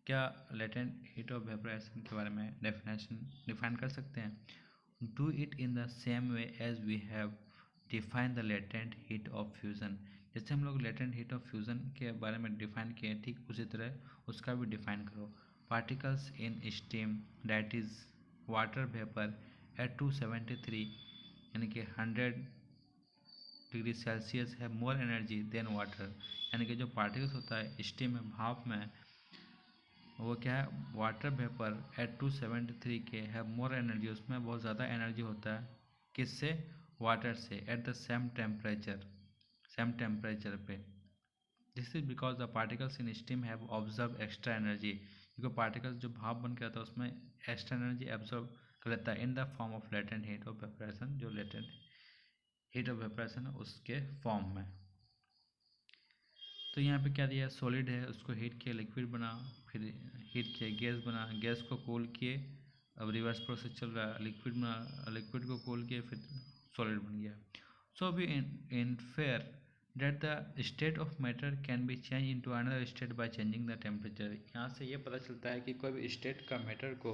क्या लेटेंट हीट ऑफ एवेपोरेशन के बारे में डिफाइन कर सकते हैं। Do it in the same way as we have define the latent heat of fusion, जैसे हम लोग लेटेंट हीट ऑफ फ्यूज़न के बारे में डिफाइन किए ठीक उसी तरह उसका भी डिफाइन करो। Particles in steam that is water vapour eight 273 यानी कि 100 डिग्री सेल्सियस है मोर एनर्जी देन वाटर, यानी कि जो पार्टिकल्स होता है स्टीम में भाप में वो क्या है वाटर वेपर एट 273 के है मोर एनर्जी, उसमें बहुत ज़्यादा एनर्जी होता है किससे, वाटर से, एट द सेम टेम्परेचर पे। This is because the particles in steam have observe extra energy, क्योंकि पार्टिकल्स जो भाप बन के आता है उसमें एक्स्ट्रा एनर्जी एब्जॉर्ब कर लेता है इन the form of latent heat of वेपरेशन, जो लेटेंट हीट ऑफ वेपरेशन है उसके फॉर्म में। तो यहाँ पे क्या दिया है, सॉलिड है उसको हीट किया लिक्विड बना, फिर हीट किया गैस बना, गैस को कूल किए, अब रिवर्स प्रोसेस चल रहा है, लिक्विड बना, लिक्विड को कूल किए, फिर सॉलिड बन गया। So we infer that the state of matter can be changed into another state by changing the temperature। यहाँ से ये पता चलता है कि कोई भी स्टेट का मैटर को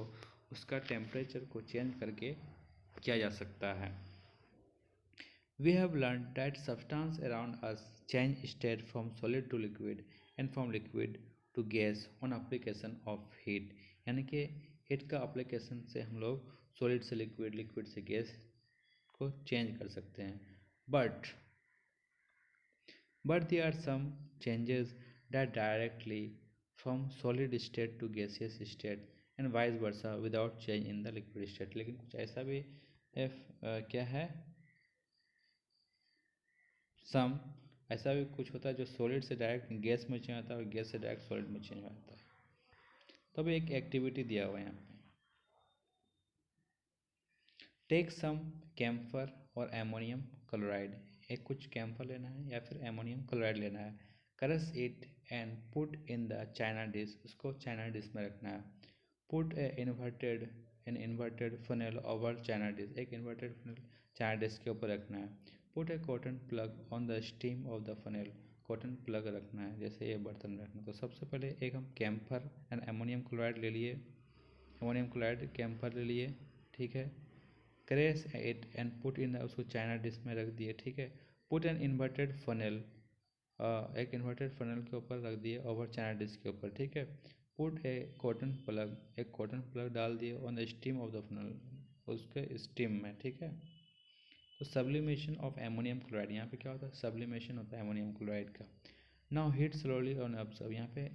उसका टेम्परेचर को चेंज करके किया जा सकता है। We have learned that substance around us change state from solid to liquid and from liquid to gas on application of heat। यानी कि हीट का एप्लीकेशन से हम लोग सॉलिड से लिक्विड, लिक्विड से गैस को चेंज कर सकते हैं। But there are some changes that directly from solid state to gaseous state and vice versa without change in the liquid state। लेकिन कुछ ऐसा भी क्या है, सम ऐसा भी कुछ होता है जो सॉलिड से डायरेक्ट गैस में चेंज होता है और गैस से डायरेक्ट सॉलिड में चेंज होता है। तब एक एक्टिविटी दिया हुआ है यहाँ पे, टेक सम कैम्फर और एमोनियम क्लोराइड। एक कुछ कैम्फर लेना है या फिर एमोनियम क्लोराइड लेना है, crush it and put in the China dish, उसको चाइना डिश में रखना है। Put an inverted funnel over China dish, एक इन्वर्टेड फनेल चाइना डिश के ऊपर रखना है। Put A cotton plug on the steam of the funnel, cotton plug रखना है जैसे ये बर्तन रखना। तो सबसे पहले एक हम कैम्फर एंड एमोनियम क्लोराइड ले लिए, एमोनियम क्लोराइड कैम्फर ले लिए, ठीक है। Crash it and put in, उसको चाइना डिश में रख दिए, ठीक है। पुट एन इन्वर्टेड फनेल, एक इन्वर्टेड फनेल के ऊपर रख दिए ओवर चाइना डिश के ऊपर, ठीक है। पुट ए कॉटन प्लग, एक कॉटन प्लग डाल दिए on the steam of the funnel, उसके स्टीम में, ठीक है। तो सब्लिमेशन ऑफ एमोनियम क्लोराइड, यहाँ पे क्या होता है, सब्लिमेशन होता है एमोनियम क्लोराइड का। Now heat slowly on observe, यहाँ पे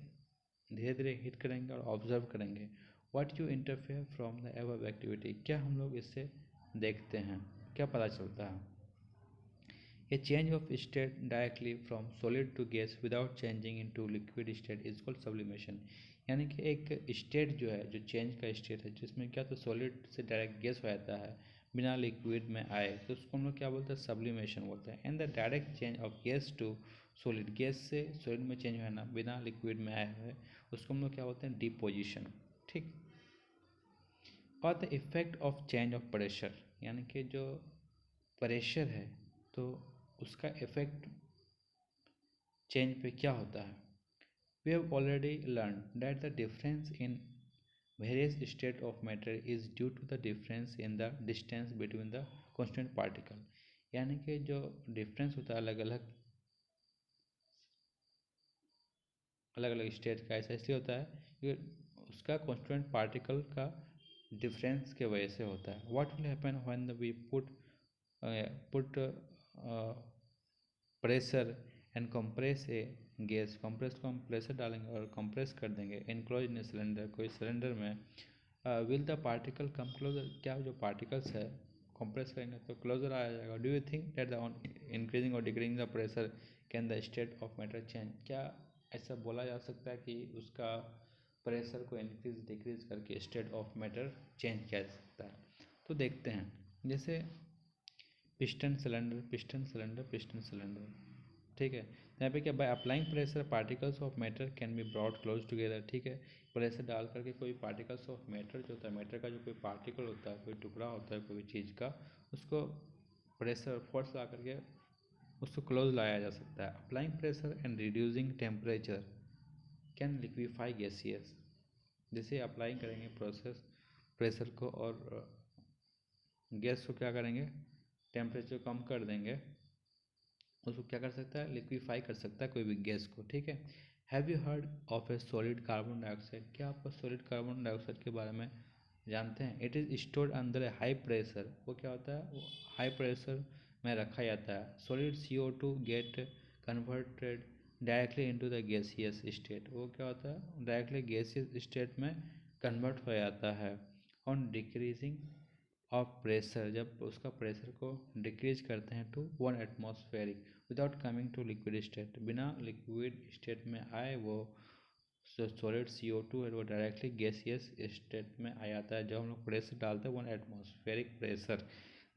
धीरे धीरे हीट करेंगे और ऑब्जर्व करेंगे। What you interfere from the above activity, क्या हम लोग इससे देखते हैं, क्या पता चलता है। A change of state directly from solid to gas without changing into liquid state is called sublimation. यानी कि एक स्टेट जो है, जो चेंज का स्टेट है, जिसमें क्या तो सॉलिड से डायरेक्ट गैस हो जाता है बिना लिक्विड में आए, तो उसको हम लोग क्या बोलते हैं, सब्लिमेशन बोलते हैं। And the direct change of gas to solid, gas से सॉलिड में चेंज होना बिना लिक्विड में आए हुए, उसको हम लोग क्या बोलते हैं, डिपोजिशन, ठीक। और the effect of change of pressure, यानी कि जो प्रेशर है तो उसका इफेक्ट चेंज पे क्या होता है। We have already learn that the difference in various state of matter is due to the difference in the distance between the constant particle. यानी कि जो डिफरेंस होता है अलग अलग स्टेट का, ऐसा इसलिए होता है कि उसका कॉन्स्टेंट पार्टिकल का डिफरेंस के वजह से होता है। What will happen when we put pressure and compress a gas, compress को हम प्रेशर डालेंगे और कंप्रेस कर देंगे इनक्लोज इन सिलेंडर, कोई सिलेंडर में। Will the particle come closer, क्या जो पार्टिकल्स है कंप्रेस करेंगे तो क्लोजर आ जाएगा। Do you think that the increasing और decreasing the pressure can the state of matter change, क्या ऐसा बोला जा सकता है कि उसका प्रेशर को इंक्रीज डिक्रीज करके स्टेट ऑफ मैटर चेंज किया जा सकता है। तो देखते हैं, जैसे piston cylinder, piston cylinder, piston cylinder, ठीक है। यहाँ पे क्या, by applying pressure particles of matter can be brought close together, ठीक है। प्रेशर डाल करके कोई पार्टिकल्स ऑफ मैटर जो होता है, मैटर का जो कोई पार्टिकल होता है, कोई टुकड़ा होता है कोई चीज़ का, उसको प्रेशर फोर्स ला करके उसको क्लोज लाया जा सकता है। Applying pressure and reducing temperature can liquefy gaseous, जैसे अप्लाई करेंगे प्रेशर को और गैस को क्या करेंगे, टेम्परेचर कम कर देंगे, उसको क्या कर सकता है, लिक्विफाई कर सकता है कोई भी गैस को, ठीक है। Have you heard of A solid carbon dioxide, क्या आप सॉलिड कार्बन डाइऑक्साइड के बारे में जानते हैं। It is stored under A high pressure, वो क्या होता है, वो हाई प्रेशर में रखा जाता है। Solid CO2 get converted directly into the gaseous state, वो क्या होता है, डायरेक्टली गैसियस स्टेट में कन्वर्ट हो जाता है। ऑन डिक्रीजिंग ऑफ प्रेशर, जब उसका प्रेशर को डिक्रीज करते हैं to 1 atmospheric without coming to liquid state, बिना लिक्विड स्टेट में आए वो सॉलिड CO2 है वो डायरेक्टली गैसियस स्टेट में आ जाता है जब हम लोग प्रेशर डालते हैं 1 atmospheric pressure.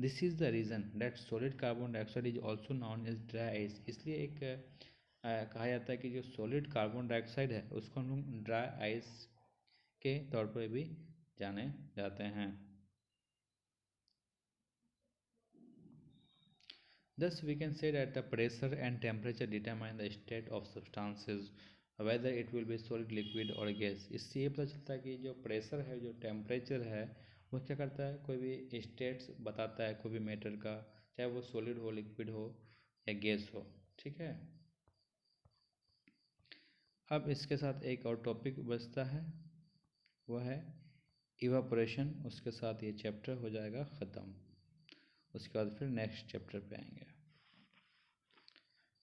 This is the reason that solid carbon dioxide is also known as dry ice. इसलिए एक कहा जाता है कि जो सॉलिड कार्बन डाइऑक्साइड है उसको हम लोग ड्राई आइस के तौर पर भी जाने जाते हैं। Thus, we can say that the pressure and temperature determine the state of substances, whether it will be solid, liquid or gas। इससे ये पता चलता है कि जो प्रेशर है, जो टेम्परेचर है, वो क्या करता है, कोई भी स्टेट्स बताता है कोई भी मैटर का, चाहे वो सॉलिड हो, लिक्विड हो या गैस हो। ठीक है, अब इसके साथ एक और टॉपिक बचता है, वह है इवापोरेशन। उसके साथ ये चैप्टर हो जाएगा ख़त्म। उसके बाद फिर नेक्स्ट चैप्टर पे आएंगे।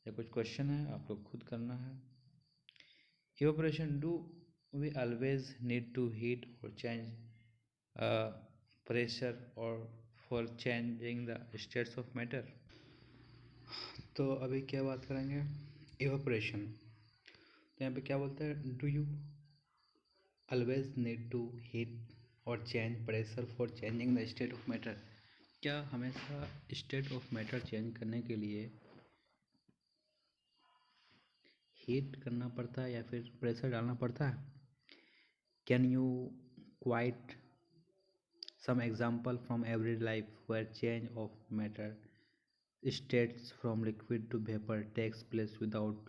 ये कुछ क्वेश्चन है, आप लोग खुद करना है। Evaporation, do we always need to heat और चेंज प्रेशर और for changing the states of matter. तो अभी क्या बात करेंगे, इवापोरेशन। तो यहाँ पे क्या बोलता है, do you always need to heat और change pressure for changing the state of matter. क्या हमेशा स्टेट ऑफ मैटर चेंज करने के लिए हीट करना पड़ता है या फिर प्रेशर डालना पड़ता है? Can you quite some example from everyday life where change of matter states from liquid to vapor takes place without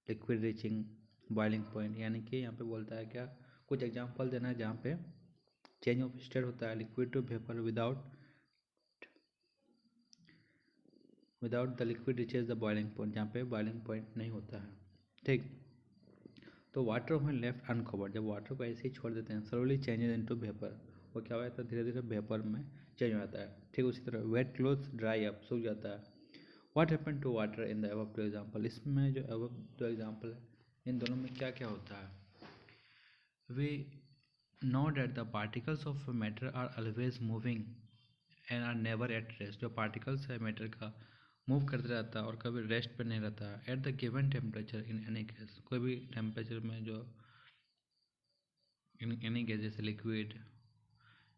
liquid reaching boiling point। यानी कि यहाँ पे बोलता है क्या, कुछ एग्जांपल देना है जहाँ पे चेंज ऑफ स्टेट होता है liquid to vapour without the liquid reaches the boiling point, जहाँ पे बॉइलिंग पॉइंट नहीं होता है। ठीक, तो वाटर व्हेन लेफ्ट अनकवर्ड, जब वाटर को ऐसे ही छोड़ देते हैं, स्लोली चेंजेस इनटू वेपर, वो क्या हो जाता है, धीरे धीरे वेपर में चेंज हो जाता है। ठीक, उसी तरह वेट क्लोथ ड्राई अप, सूख जाता है। What happen to water in the above two example, इसमें जो अबव दो एग्जाम्पल है, इन दोनों में क्या क्या होता है? We know that the particles of matter are always moving and are never at rest. जो पार्टिकल्स है मैटर का मूव करते रहता है और कभी रेस्ट पे नहीं रहता है। At the given temperature in any gas, कोई भी टेम्परेचर में जो इन एनी गैस जैसे लिक्विड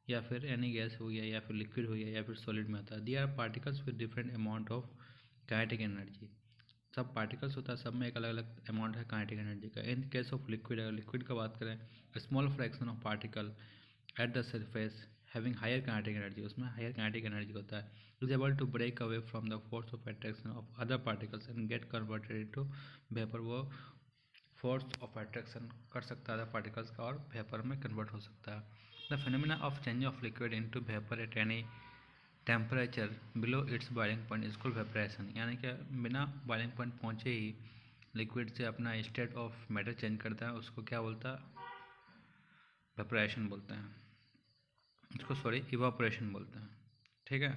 या फिर एनी गैस हो गया या फिर लिक्विड हो गया या फिर सॉलिड में आता है। They are particles with different amount of kinetic energy. सब पार्टिकल्स होता है, सब में एक अलग अलग अमाउंट है काइनेटिक एनर्जी का। इन केस ऑफ लिक्विड, अगर लिक्विड का बात करें, small fraction of particle at the surface having higher kinetic energy, उसमें हायर काइनेटिक एनर्जी होता है, is able to break away from the force of attraction of other particles and get converted into vapour. वो force of attraction कर सकता है particles का और vapour में कन्वर्ट हो सकता है। The phenomena of change of liquid into vapour at any temperature below its boiling point is called vaporisation. यानी कि बिना बॉइलिंग पॉइंट पहुँचे ही लिक्विड से अपना स्टेट ऑफ मैटर चेंज करता है, उसको क्या बोलता है, वेपराइजेशन बोलते हैं, उसको सॉरी इवापोरेशन बोलते हैं। ठीक है,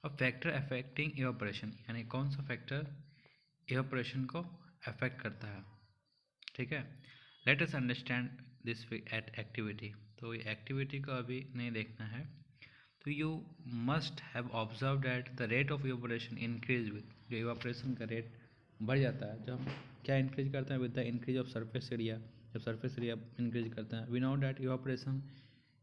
अब फैक्टर अफेक्टिंग इवापोरेशन, यानी कौन सा फैक्टर इवापोरेशन को अफेक्ट करता है। ठीक है, let us understand this at activity. तो ये एक्टिविटी को अभी नहीं देखना है। तो you must have observe that the rate of evaporation increase with, जो इवापोरेशन का रेट बढ़ जाता है जब हम क्या इंक्रीज करते हैं, with the increase of surface area. जब सरफेस एरिया इंक्रीज करते हैं, we know that evaporation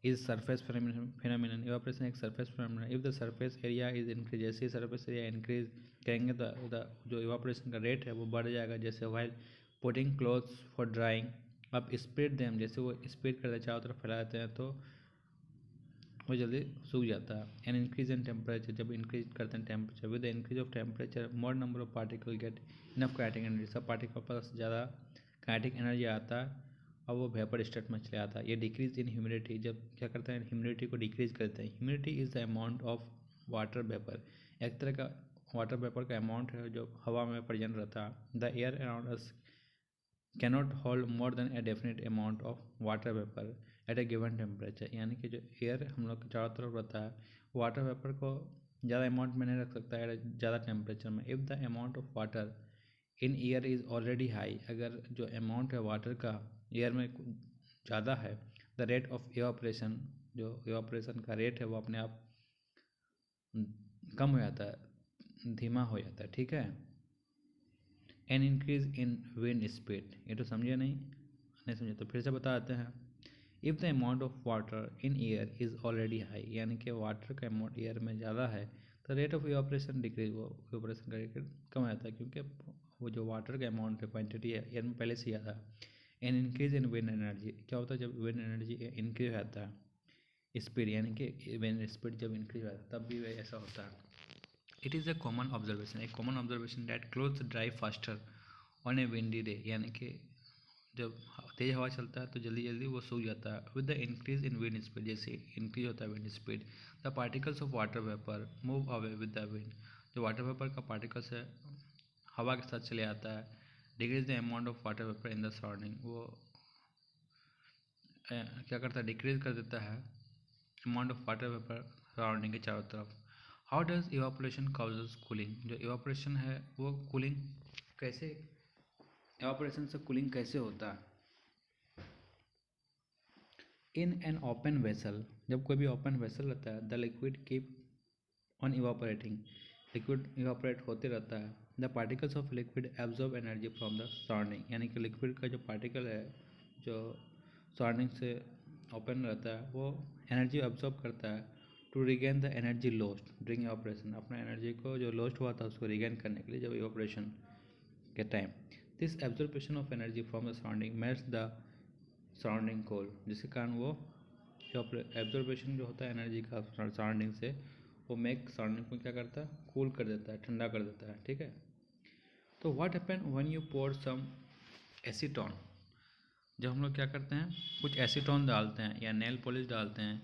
is surface phenomenon. Evaporation एक surface phenomenon. If the surface area is increase, जैसे ही सरफेस एरिया इंक्रीज करेंगे तो जो इवापोरेशन का रेट है वो बढ़ जाएगा। जैसे while putting clothes for drawing, आप स्प्रेड देम, जैसे वो स्प्रेड करते चारों तरफ फैला देते हैं तो वो जल्दी सूख जाता है। एंड इंक्रीज इन टेम्परेचर, जब इंक्रीज करते हैं temperature, with the increase of temperature more number of particle get enough kinetic energy, सब पार्टिकल पास ज़्यादा काइनेटिक एनर्जी आता है और वो वेपर स्टेट में चले आता है। ये डिक्रीज इन ह्यूमिडिटी, जब क्या करते हैं ह्यूमिडिटी को डिक्रीज करते हैं। Humidity is the amount of water vapour, एक तरह का वाटर वेपर का अमाउंट है जो हवा में प्रेजेंट रहता है। The air around us cannot hold more than a definite amount of water vapour eight A given temperature. यानी कि जो एयर हम लोग के चारों तरफ रहता है, वाटर वेपर को ज़्यादा अमाउंट में नहीं रख सकता है ज़्यादा टेम्परेचर में। If the amount of water in air is already high, अगर जो अमाउंट है वाटर का एयर में ज़्यादा है, द रेट ऑफ इवापोरेशन, जो इवापोरेशन का रेट है वो अपने आप कम हो जाता है, धीमा हो जाता है। ठीक है, an increase in wind speed, ये तो समझे नहीं समझे तो फिर से बता देते हैं। If the amount of water in air is already high, यानी कि वाटर का अमाउंट एयर में ज़्यादा है तो रेट ऑफ इवापोरेशन डिक्रीज, वो इवापोरेशन का रेट कम हो जाता है, क्योंकि वो जो वाटर का अमाउंट है, क्वांटिटी है, एयर में पहले से ज़्यादा है। An increase in wind energy, क्या होता है जब विंड एनर्जी इंक्रीज हो जाता है स्पीड, यानी कि विंड स्पीड जब इंक्रीज हो जाता है तब भी ऐसा होता है। It is a common observation, एक common observation that clothes dry faster on a windy day, यानी कि जब तेज़ हवा चलता है तो जल्दी जल्दी वो सूख जाता है। With the increase in wind speed, जैसे इंक्रीज होता है wind speed, the particles of water vapour move away with the wind, जो वाटर वेपर का पार्टिकल्स है हवा के साथ चले आता है। Decrease the amount of water vapour in the surrounding, वो क्या करता है, डिक्रीज कर देता है amount of water vapour surrounding के चारों तरफ। How does evaporation causes cooling, जो इवापोरेशन है वो कूलिंग कैसे, इवापोरेशन से कूलिंग कैसे होता है। इन एन ओपन वेसल, जब कोई भी ओपन वेसल रहता है, the liquid keep on evaporating, liquid evaporate होते रहता है। The particles of liquid absorb energy from the surrounding, यानी कि लिक्विड का जो पार्टिकल है जो सराउंडिंग से ओपन रहता है वो एनर्जी एब्जॉर्ब करता है to regain the energy lost during evaporation, अपना एनर्जी को जो लॉस्ट हुआ था उसको रिगेन करने के लिए जब इवापोरेशन के time. This absorption of energy from the surrounding makes the surrounding cold, जिसके कारण वो जो एब्जॉर्बेशन जो होता है एनर्जी का सराउंडिंग से, वो मेक सराउंडिंग को क्या करता है, कूल कर देता है, ठंडा कर देता है। ठीक है, तो what happen when you pour some acetone, जब हम लोग क्या करते हैं कुछ एसीटोन डालते हैं या नेल पॉलिश डालते हैं,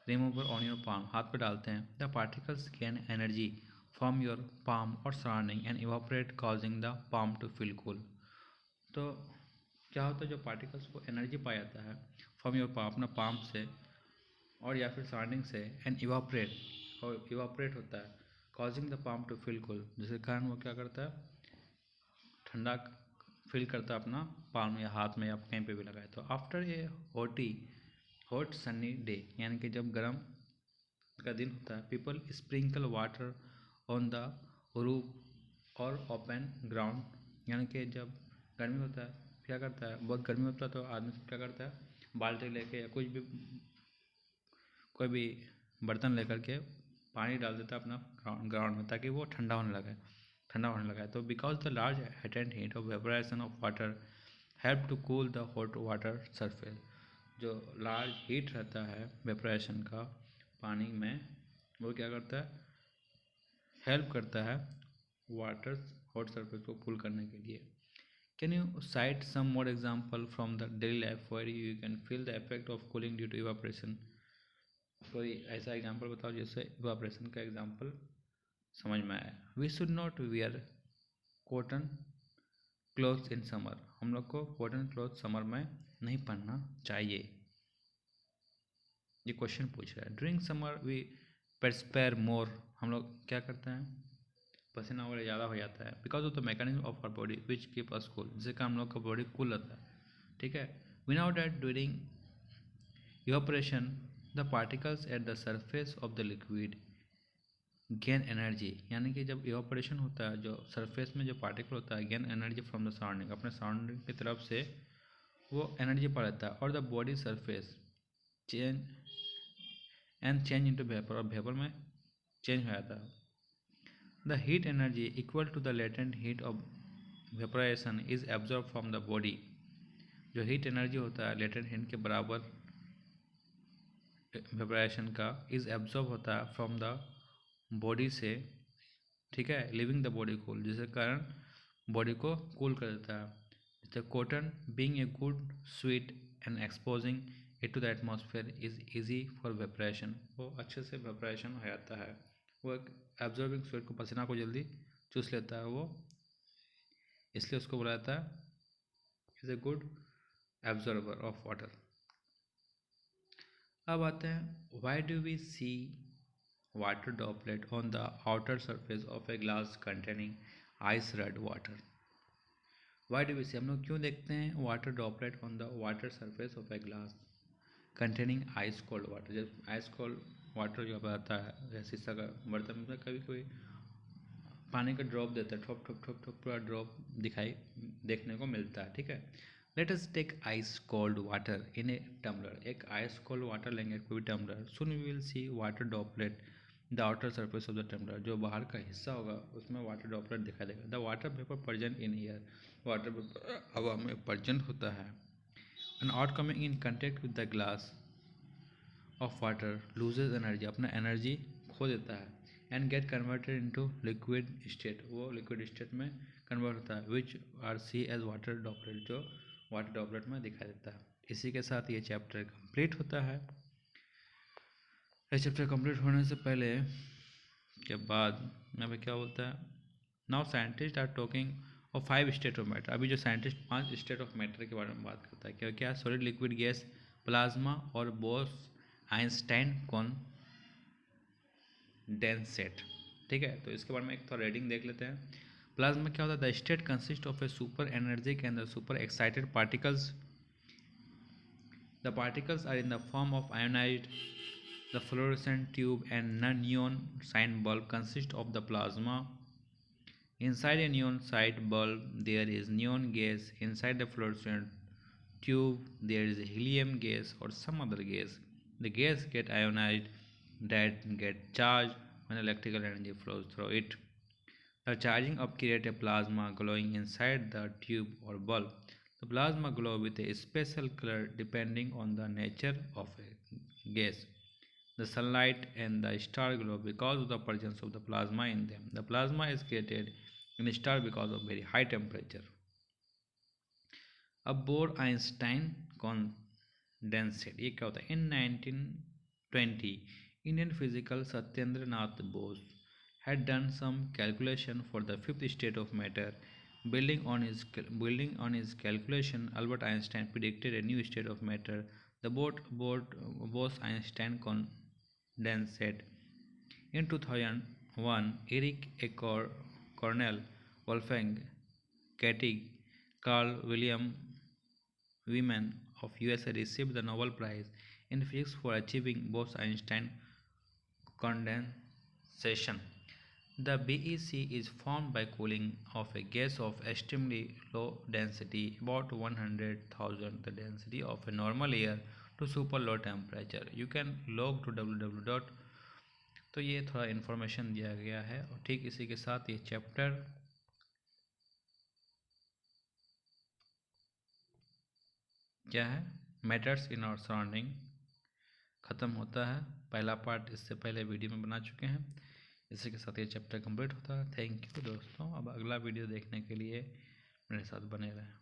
रिमूवर ऑन योर पाम, हाथ पे डालते हैं, the particles gain energy from your palm और surrounding and evaporate causing the palm to feel cool. तो क्या होता है, जो पार्टिकल्स को एनर्जी पाया जाता है फ्रॉम योर पाम, अपना पाम से और या फिर सराउंडिंग से, एंड इवापोरेट, और इवापोरेट होता है causing the palm to feel cool, जिसके कारण वो क्या करता है, ठंडा फील करता है अपना पाम या हाथ में या कहीं पे भी लगाए। तो after a hot sunny day, यानी कि जब गर्म का दिन होता है, people sprinkle water on the roof और ओपन ग्राउंड, यानी कि जब गर्मी होता है क्या करता है, बहुत गर्मी होता है तो आदमी क्या करता है बाल्टी लेके या कुछ भी कोई भी बर्तन लेकर के पानी डाल देता है अपना ग्राउंड में ताकि वो ठंडा होने लगा। तो because the large latent heat of vaporization of water help to cool the hot water surface, जो लार्ज हीट रहता है वेपराइजेशन का पानी में, वो क्या करता है, हेल्प करता है वाटर हॉट सरफेस को कूल करने के लिए। Can you cite some more example from the daily life where you can feel the effect of cooling due to evaporation, कोई ऐसा एग्जाम्पल बताओ जिससे इवापोरेशन का एग्जाम्पल समझ में आया। We should not wear cotton clothes in summer, हम लोग को कॉटन क्लॉथ समर में नहीं पहनना चाहिए, ये क्वेश्चन पूछ रहा है। ड्यूरिंग समर वी परस्पायर मोर, हम लोग क्या करते हैं पसीना वगैरह ज़्यादा हो जाता है, because of the mechanism of our body which keep us cool, जिससे कारण हम लोग का बॉडी कूल रहता है। ठीक है, we know that during evaporation the particles at the surface of the liquid gain energy, यानी कि जब इवापोरेशन होता है जो सरफेस में जो पार्टिकल होता है gain energy from the surrounding, अपने सराउंडिंग की तरफ से वो एनर्जी पा लेता है, और the body surface change and change into vapour, और वेपर में चेंज हो जाता है। The heat energy equal to the latent heat of vaporisation is absorb from the body, जो हीट एनर्जी होता है लेटेंट हीट के बराबर वेपराइजेशन का इज एब्जॉर्ब होता है फ्रॉम द बॉडी से। ठीक है, लिविंग द बॉडी कूल, जिसके कारण बॉडी को कूल कर देता है। The cotton being a good sweet and exposing it to the atmosphere is easy for vaporisation, वो अच्छे से वेपराइजेशन हो जाता है, वो एक एब्जॉर्बिंग स्वीट को पसीना को जल्दी चूस लेता है वो, इसलिए उसको बोला जाता है is a good absorber of water. अब आते हैं why do we see water droplet on the outer surface of a glass containing ice red water, why do we see, हम लोग क्यों देखते हैं water droplet on the water surface of a glass containing ice cold water, जब ice cold water जो आता है जैसे शीशा का बर्तन में कभी कभी पानी का ड्रॉप देता है, ठोप ठोप ठोप ठोप पूरा ड्रॉप दिखाई देखने को मिलता है। ठीक है, let us take ice cold water in a tumbler. एक आइस कोल्ड वाटर लेंगे कोई tumbler, soon we will see water droplet the outer surface of the tumbler. जो बाहर का हिस्सा होगा उसमें वाटर ड्रॉपलेट दिखाई देगा। The water vapour present in air, water vapour हवा में प्रेजेंट होता है। And out coming in contact with the glass of water loses energy, अपना एनर्जी खो देता है। And get converted into liquid state, वो लिक्विड स्टेट में कन्वर्ट होता है। Which are see as water droplet, जो वाटर ड्रॉपलेट में दिखाई देता है। इसी के साथ ये चैप्टर कंप्लीट होता है। ये चैप्टर कंप्लीट होने से पहले के बाद यहाँ पे क्या बोलता है, now scientist are talking of 5 state of matter. अभी जो साइंटिस्ट 5 स्टेट ऑफ मैटर के बारे में बात करता है, क्या क्या, सॉलिड, लिक्विड, गैस, प्लाज्मा और बोस आइंस्टाइन कॉन्डेंसेट। ठीक है, तो इसके बारे में एक थोड़ा रीडिंग देख लेते हैं। प्लाज्मा क्या होता है, the state consist of a super energy के अंदर super excited particles. The particles are in the form of ionised, the fluorescent tube and non-neon sign bulb consist of the plasma. Inside a neon side bulb there is neon gas. Inside the fluorescent tube there is helium gas or some other gas. The gas get ionized, that get charged when electrical energy flows through it. The charging up creates a plasma glowing inside the tube or bulb. The plasma glow with a special color depending on the nature of a gas. The sunlight and the star glow because of the presence of the plasma in them. The plasma is created in a star because of very high temperature. अब bore Einstein condensate, ये क्या होता है? इन 1920 Indian physical Satyendra Nath Bose had done some calculation for the fifth state of matter. Building on his calculation, Albert Einstein predicted a new state of matter, the Bose-Einstein condensate. In 2001, Eric A. Cornell, Wolfgang Kettig, Carl William Wieman of USA received the Nobel Prize in Physics for achieving Bose-Einstein condensation. The BEC is formed by cooling of a gas of extremely low density, about 100,000 the density of a normal air, to super low temperature. You can log to www. तो ये थोड़ा information दिया गया है। और ठीक इसी के साथ ये चैप्टर क्या है, मैटर्स इन आवर सराउंडिंग, ख़त्म होता है। पहला पार्ट इससे पहले वीडियो में बना चुके हैं। इसी के साथ ये चैप्टर कंप्लीट होता है। थैंक यू दोस्तों। अब अगला वीडियो देखने के लिए मेरे साथ बने रहें।